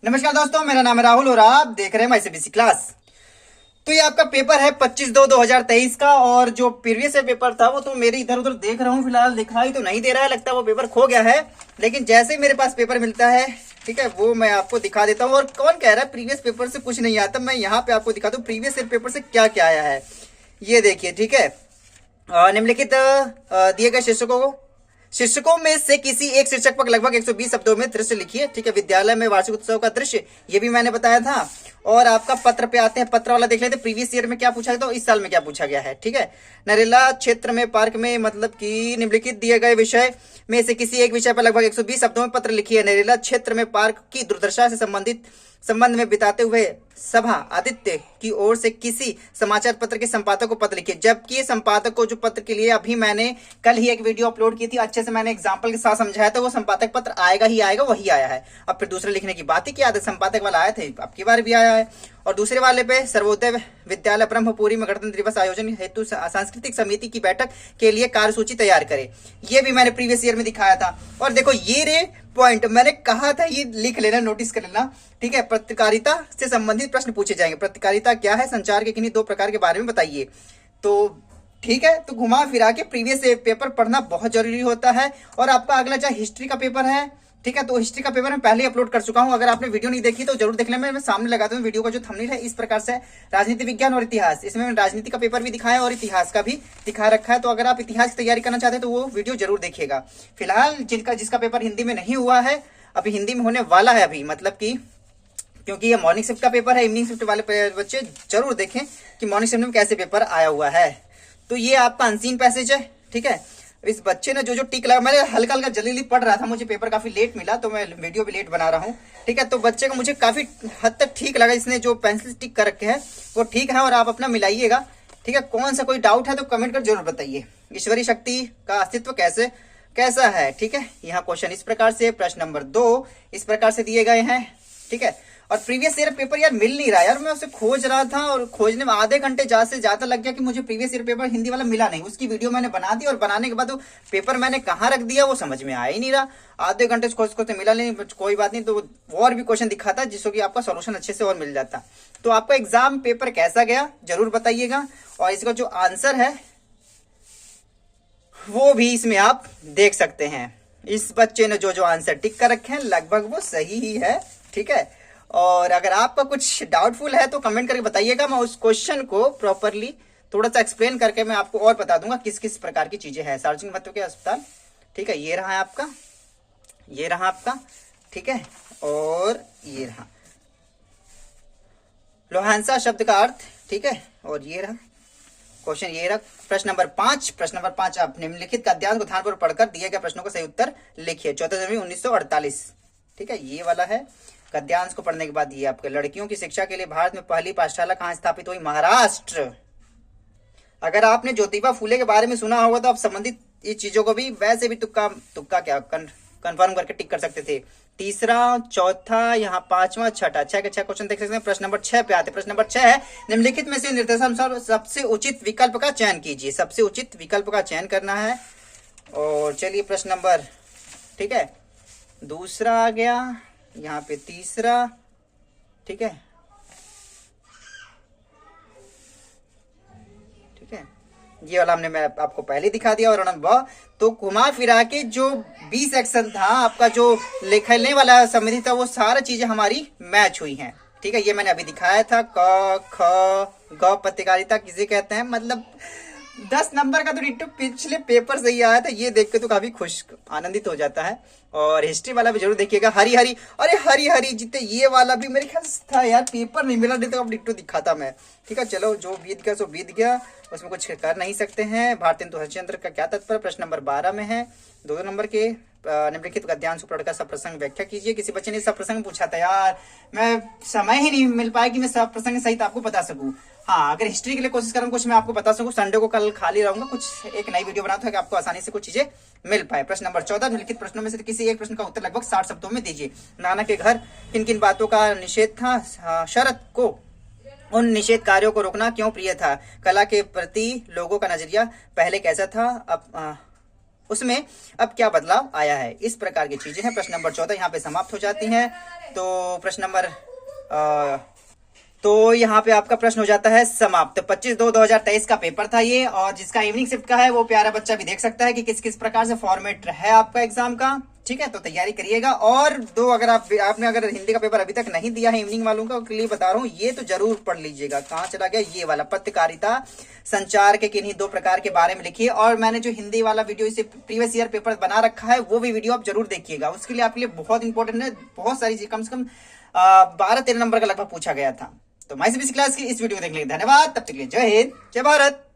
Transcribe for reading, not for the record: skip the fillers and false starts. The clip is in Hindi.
नमस्कार दोस्तों, मेरा नाम है राहुल और आप देख रहे हैं माईसीबीएसई क्लास। तो ये आपका पेपर है 25/2/2023 का। और जो प्रीवियस पेपर था वो तो मेरे इधर उधर देख रहा हूँ, फिलहाल दिखाई तो नहीं दे रहा है, लगता है वो पेपर खो गया है। लेकिन जैसे ही मेरे पास पेपर मिलता है, ठीक है, वो मैं आपको दिखा देता हूँ। और कौन कह रहा है प्रीवियस पेपर से कुछ नहीं आता, मैं यहाँ पे आपको दिखा दूँ प्रीवियस पेपर से क्या क्या आया है। ये देखिए, ठीक है। निम्नलिखित दिए गए शीर्षकों में से किसी एक शीर्षक पर लगभग 120 शब्दों में दृश्य लिखिए। ठीक है, विद्यालय में वार्षिक उत्सव का दृश्य, ये भी मैंने बताया था। और आपका पत्र पे आते हैं, पत्र वाला देख लेते हैं प्रीवियस ईयर में क्या पूछा गया, तो इस साल में क्या पूछा गया है। ठीक है, नरेला क्षेत्र में पार्क में मतलब कि निम्नलिखित दिए गए विषय में से किसी एक विषय पर लगभग 120 शब्दों में पत्र लिखिए। नरेला क्षेत्र में पार्क की दुर्दशा से संबंध में बिताते हुए सभा आदित्य की ओर से किसी समाचार पत्र के संपादक को पत्र लिखिए। जबकि संपादक को जो पत्र के लिए अभी मैंने कल ही एक वीडियो अपलोड की थी, अच्छे से मैंने एग्जांपल के साथ समझाया था, वो संपादक पत्र आएगा ही आएगा, वही आया है। अब फिर दूसरे लिखने की बात ही क्या है, संपादक वाला आए थे, अब की बार भी आया है। और दूसरे वाले पे सर्वोदय विद्यालय ब्रह्मपुरी में गणतंत्र दिवस आयोजन हेतु सांस्कृतिक समिति की बैठक के लिए कार्यसूची तैयार करें, ये भी मैंने प्रीवियस ईयर में दिखाया था। और देखो ये रे पॉइंट मैंने कहा था, ये लिख लेना, नोटिस कर लेना। ठीक है, पत्रकारिता से संबंधित प्रश्न पूछे जाएंगे। पत्रकारिता क्या है, संचार के किन्हीं दो प्रकार के बारे में बताइए। तो ठीक है, तो घुमा फिरा के प्रीवियस पेपर पढ़ना बहुत जरूरी होता है। और आपका अगला चाहे हिस्ट्री का पेपर है, ठीक है, तो हिस्ट्री का पेपर मैं पहले अपलोड कर चुका हूं। अगर आपने वीडियो नहीं देखी तो जरूर देख लेना, मैं सामने लगाता हूं वीडियो का जो थंबनेल है इस प्रकार से। राजनीति विज्ञान और इतिहास, इसमें मैंने राजनीति का पेपर भी दिखाया और इतिहास का भी दिखा रखा है। तो अगर आप इतिहास की तैयारी करना चाहते हैं तो वो वीडियो जरूर देखिएगा। फिलहाल जिसका पेपर हिंदी में नहीं हुआ है, अभी हिंदी में होने वाला है अभी, मतलब कि क्योंकि ये मॉर्निंग शिफ्ट का पेपर है, इवनिंग शिफ्ट वाले बच्चे जरूर देखें कि मॉर्निंग शिफ्ट में कैसे पेपर आया हुआ है। तो ये आपका अनसीन पैसेज है। ठीक है, इस बच्चे ने जो टिक लगा, मैंने हल्का हल्का जल्दी पढ़ रहा था, मुझे पेपर काफी लेट मिला तो मैं वीडियो भी लेट बना रहा हूँ। ठीक है, तो बच्चे को मुझे काफी हद तक ठीक लगा, इसने जो पेंसिल टिक कर रखे हैं वो ठीक है। और आप अपना मिलाइएगा। ठीक है, कौन सा कोई डाउट है तो कमेंट कर जरूर बताइए। ईश्वरीय शक्ति का अस्तित्व कैसा है। ठीक है, यहाँ क्वेश्चन इस प्रकार से, प्रश्न नंबर 2 इस प्रकार से दिए गए हैं। ठीक है, और प्रीवियस ईयर पेपर यार मिल नहीं रहा यार, मैं उसे खोज रहा था और खोजने में आधे घंटे ज्यादा से ज्यादा लग गया कि मुझे प्रीवियस ईयर पेपर हिंदी वाला मिला नहीं। उसकी वीडियो मैंने बना दी और बनाने के बाद वो पेपर मैंने कहाँ रख दिया वो समझ में आ ही नहीं रहा। आधे घंटे से खोजते मिला नहीं, कोई बात नहीं, तो और भी क्वेश्चन दिखाता जिससे कि आपका सोल्यूशन अच्छे से और मिल जाता। तो आपका एग्जाम पेपर कैसा गया जरूर बताइएगा। और इसका जो आंसर है वो भी इसमें आप देख सकते हैं। इस बच्चे ने जो आंसर टिक कर रखे हैं लगभग वो सही ही है। ठीक है, और अगर आपका कुछ डाउटफुल है तो कमेंट करके बताइएगा, मैं उस क्वेश्चन को प्रॉपरली थोड़ा सा एक्सप्लेन करके मैं आपको और बता दूंगा किस किस प्रकार की चीजें हैं। सार्वजनिक महत्व के अस्पताल, ठीक है, ये रहा है आपका, ये रहा आपका, ठीक है, और ये रहा लोहांसा शब्द का अर्थ। ठीक है, और ये रहा क्वेश्चन, ये रहा प्रश्न नंबर 5। आप निम्नलिखित गद्यांश को ध्यानपूर्वक पढ़कर दिए गए प्रश्नों का सही उत्तर लिखिए। 14 जनवरी 1948। ठीक है, ये वाला है। गद्यांश को पढ़ने के बाद ये आपके लड़कियों की शिक्षा के लिए भारत में पहली पाठशाला कहाँ स्थापित हुई, महाराष्ट्र। अगर आपने ज्योतिबा फूले के बारे में सुना होगा तो आप संबंधित इस चीजों को भी वैसे भी तुक्का क्या कंफर्म करके टिक कर सकते थे। तीसरा, चौथा, यहाँ पांचवा, छठा, 6 के 6 क्वेश्चन देख सकते हैं। प्रश्न नंबर 6 पे आते। प्रश्न नंबर 6 है, निम्नलिखित में से निर्देशानुसार सबसे उचित विकल्प का चयन कीजिए। सबसे उचित विकल्प का चयन करना है। और चलिए प्रश्न नंबर, ठीक है, दूसरा आ गया, यहाँ पे तीसरा, ठीक है, ठीक है, ये वाला हमने मैं आपको पहले दिखा दिया। और नंबर तो घुमा फिरा के जो 20 सेक्शन था आपका, जो लिखने वाला समिति था, वो सारा चीजें हमारी मैच हुई हैं। ठीक है, ये मैंने अभी दिखाया था। क ख ग पत्रकारिता किसे कहते हैं, मतलब 10 नंबर का तो डिट्टो पिछले पेपर से ही आया था, ये देख के तो काफी खुश आनंदित हो जाता है। और हिस्ट्री वाला भी जरूर देखिएगा। हरी हरी, अरे हरी हरी जितने, ये वाला भी मेरे ख्याल था यार, पेपर नहीं मिला, नहीं तो अब डिट्टो दिखाता मैं। ठीक है, चलो जो बीत गया सो बीत गया, उसमें कुछ कर नहीं सकते हैं। भारतेंदु हरिश्चंद्र का क्या तात्पर्य, प्रश्न नंबर 12 में है। 2 नंबर के निम्नलिखित गद्यांश को पढ़कर सब प्रसंग व्याख्या कीजिए। किसी बच्चे ने सब प्रसंग पूछा था यार, मैं समय ही नहीं मिल पाया कि मैं सब प्रसंग सहित आपको बता सकूं। हाँ, अगर हिस्ट्री के लिए कोशिश करूँ कुछ मैं आपको बता सकूं, संडे को कल खाली रहूंगा, कुछ एक नई वीडियो बनाता है कि आपको आसानी से कुछ चीजें मिल पाए। प्रश्न नंबर 14, निम्नलिखित प्रश्नों में से किसी एक प्रश्न का उत्तर लगभग 60 शब्दों में दीजिए। नाना के घर किन किन बातों का निषेध था, शरत को उन निषेध कार्यों को रोकना क्यों प्रिय था, कला के प्रति लोगों का नजरिया पहले कैसा था, अब उसमें अब क्या बदलाव आया है, इस प्रकार की चीजें हैं। प्रश्न नंबर 14 यहाँ पे समाप्त हो जाती हैं। तो प्रश्न नंबर तो यहाँ पे आपका प्रश्न हो जाता है समाप्त। 25/2/2023 का पेपर था ये, और जिसका इवनिंग शिफ्ट का है वो प्यारा बच्चा भी देख सकता है कि किस किस प्रकार से फॉर्मेट है आपका एग्जाम का। ठीक है, तो तैयारी करिएगा। और दो, अगर आपने अगर हिंदी का पेपर अभी तक नहीं दिया है इवनिंग वालों का, के लिए बता रहा हूँ, ये तो जरूर पढ़ लीजिएगा। कहाँ चला गया ये वाला, पत्रकारिता संचार के किन्हीं 2 प्रकार के बारे में लिखिए। और मैंने जो हिंदी वाला वीडियो इसे प्रीवियस ईयर पेपर बना रखा है, वो भी वीडियो आप जरूर देखिएगा। उसके लिए आपके लिए बहुत इंपॉर्टेंट है, बहुत सारी चीज, कम से कम 12-13 नंबर का लगभग पूछा गया था। तो माई सीबीएसई क्लास की इस वीडियो को देखने के लिए धन्यवाद। तब तक के लिए जय हिंद, जय भारत।